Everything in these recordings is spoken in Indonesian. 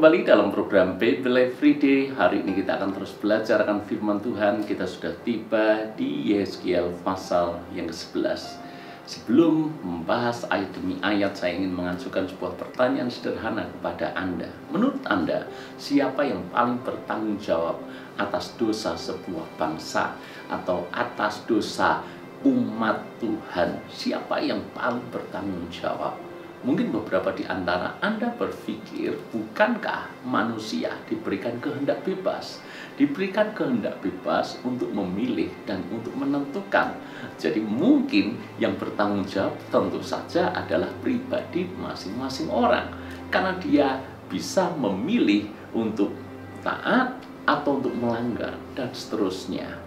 kembali dalam program Bible Everyday. Hari ini kita akan terus belajar akan firman Tuhan. Kita sudah tiba di Yeskiel pasal yang ke-11. Sebelum membahas ayat demi ayat, saya ingin mengajukan sebuah pertanyaan sederhana kepada Anda. Menurut Anda, siapa yang paling bertanggung jawab atas dosa sebuah bangsa atau atas dosa umat Tuhan? Siapa yang paling bertanggung jawab? Mungkin beberapa di antara Anda berpikir, bukankah manusia diberikan kehendak bebas? Diberikan kehendak bebas untuk memilih dan untuk menentukan. Jadi mungkin yang bertanggung jawab tentu saja adalah pribadi masing-masing orang. Karena dia bisa memilih untuk taat atau untuk melanggar dan seterusnya.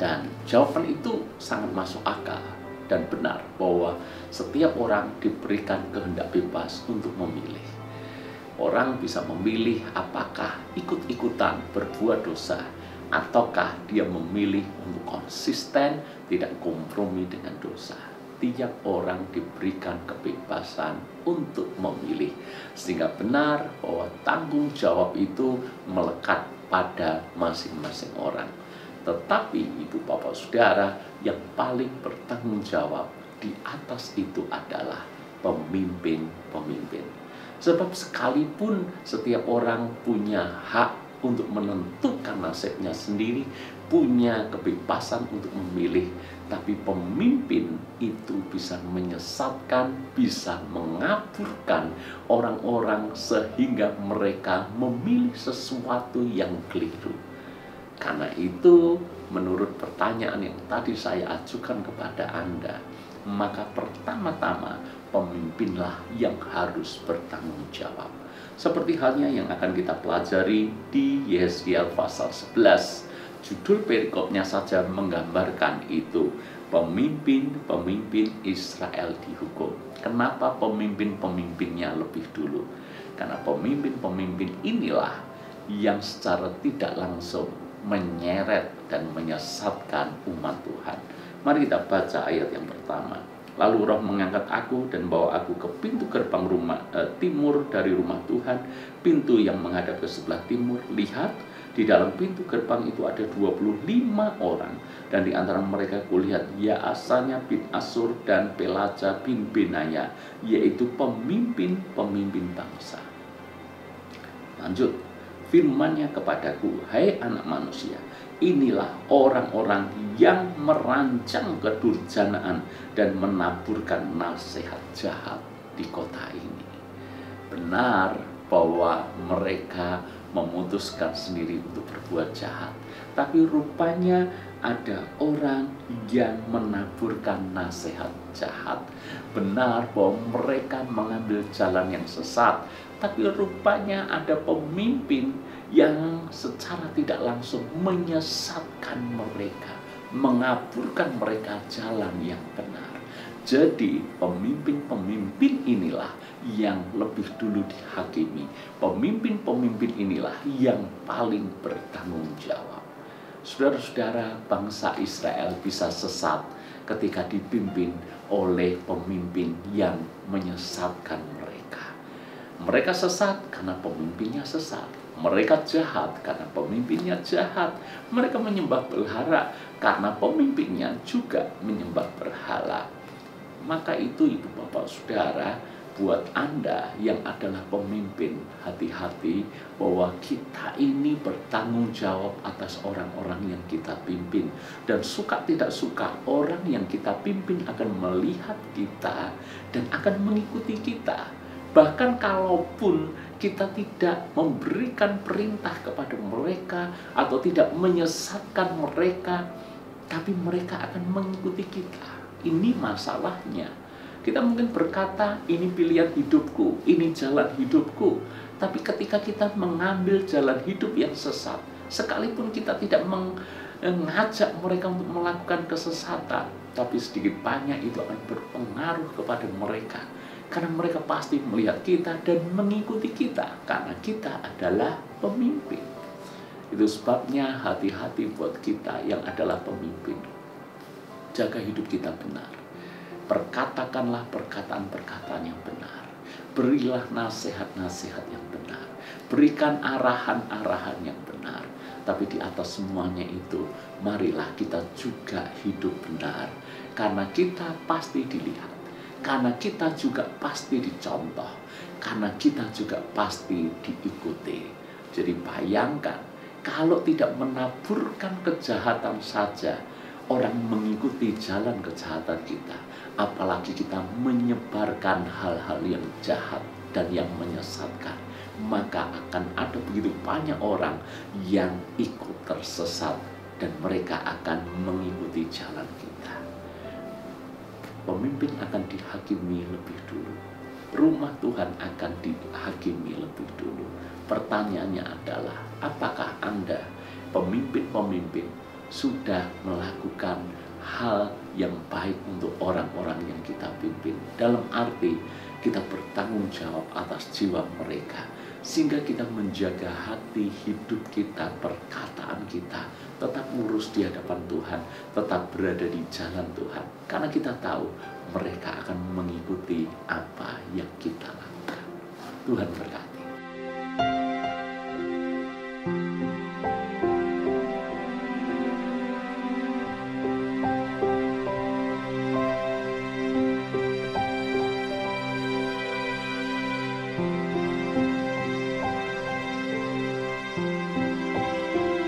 Dan jawaban itu sangat masuk akal dan benar bahwa setiap orang diberikan kehendak bebas untuk memilih. Orang bisa memilih apakah ikut-ikutan berbuat dosa ataukah dia memilih untuk konsisten tidak kompromi dengan dosa. Tiap orang diberikan kebebasan untuk memilih, sehingga benar bahwa tanggung jawab itu melekat pada masing-masing orang. Tetapi ibu bapak saudara, yang paling bertanggung jawab di atas itu adalah pemimpin-pemimpin. Sebab sekalipun setiap orang punya hak untuk menentukan nasibnya sendiri, punya kebebasan untuk memilih, tapi pemimpin itu bisa menyesatkan, bisa mengaburkan orang-orang sehingga mereka memilih sesuatu yang keliru. Karena itu, menurut pertanyaan yang tadi saya ajukan kepada Anda, maka pertama-tama pemimpinlah yang harus bertanggung jawab. Seperti halnya yang akan kita pelajari di Yeskiel pasal 11. Judul perikopnya saja menggambarkan itu, pemimpin-pemimpin Israel dihukum. Kenapa pemimpin-pemimpinnya lebih dulu? Karena pemimpin-pemimpin inilah yang secara tidak langsung menyeret dan menyesatkan umat Tuhan. Mari kita baca ayat yang pertama. Lalu Roh mengangkat aku dan bawa aku ke pintu gerbang timur dari rumah Tuhan, pintu yang menghadap ke sebelah timur. Lihat, di dalam pintu gerbang itu ada 25 orang, dan di antara mereka kulihat Yaasanya bin Asur dan Pelaja bin Benaya, yaitu pemimpin-pemimpin bangsa. Lanjut, firman-Nya kepadaku, hai anak manusia, inilah orang-orang yang merancang kedurjanaan dan menaburkan nasihat jahat di kota ini. Benar bahwa mereka memutuskan sendiri untuk berbuat jahat, tapi rupanya ada orang yang menaburkan nasihat jahat. Benar bahwa mereka mengambil jalan yang sesat, tapi rupanya ada pemimpin yang secara tidak langsung menyesatkan mereka, mengaburkan mereka jalan yang benar. Jadi pemimpin-pemimpin inilah yang lebih dulu dihakimi. Pemimpin-pemimpin inilah yang paling bertanggung jawab. Saudara-saudara, bangsa Israel bisa sesat ketika dipimpin oleh pemimpin yang menyesatkan mereka. Mereka sesat karena pemimpinnya sesat. Mereka jahat karena pemimpinnya jahat. Mereka menyembah berhala karena pemimpinnya juga menyembah berhala. Maka itu ibu bapak saudara, buat Anda yang adalah pemimpin, hati-hati bahwa kita ini bertanggung jawab atas orang-orang yang kita pimpin. Dan suka tidak suka, orang yang kita pimpin akan melihat kita dan akan mengikuti kita. Bahkan kalaupun kita tidak memberikan perintah kepada mereka atau tidak menyesatkan mereka, tapi mereka akan mengikuti kita. Ini masalahnya. Kita mungkin berkata, ini pilihan hidupku, ini jalan hidupku. Tapi ketika kita mengambil jalan hidup yang sesat, sekalipun kita tidak mengajak mereka untuk melakukan kesesatan, tapi sedikit banyak itu akan berpengaruh kepada mereka. Karena mereka pasti melihat kita dan mengikuti kita, karena kita adalah pemimpin. Itu sebabnya hati-hati buat kita yang adalah pemimpin. Jaga hidup kita benar. Perkatakanlah perkataan-perkataan yang benar. Berilah nasihat-nasihat yang benar. Berikan arahan-arahan yang benar. Tapi di atas semuanya itu, marilah kita juga hidup benar. Karena kita pasti dilihat. Karena kita juga pasti dicontoh. Karena kita juga pasti diikuti. Jadi bayangkan, kalau tidak menaburkan kejahatan saja, orang mengikuti jalan kejahatan kita. Apalagi kita menyebarkan hal-hal yang jahat dan yang menyesatkan, maka akan ada begitu banyak orang yang ikut tersesat dan mereka akan mengikuti jalan kita. Pemimpin akan dihakimi lebih dulu. Rumah Tuhan akan dihakimi lebih dulu. Pertanyaannya adalah, apakah Anda, pemimpin-pemimpin, sudah melakukan hal yang baik untuk orang-orang yang kita pimpin? Dalam arti, kita bertanggung jawab atas jiwa mereka, sehingga kita menjaga hati, hidup kita, perkataan kita tetap lurus di hadapan Tuhan, tetap berada di jalan Tuhan. Karena kita tahu mereka akan mengikuti apa yang kita lakukan. Tuhan berkati.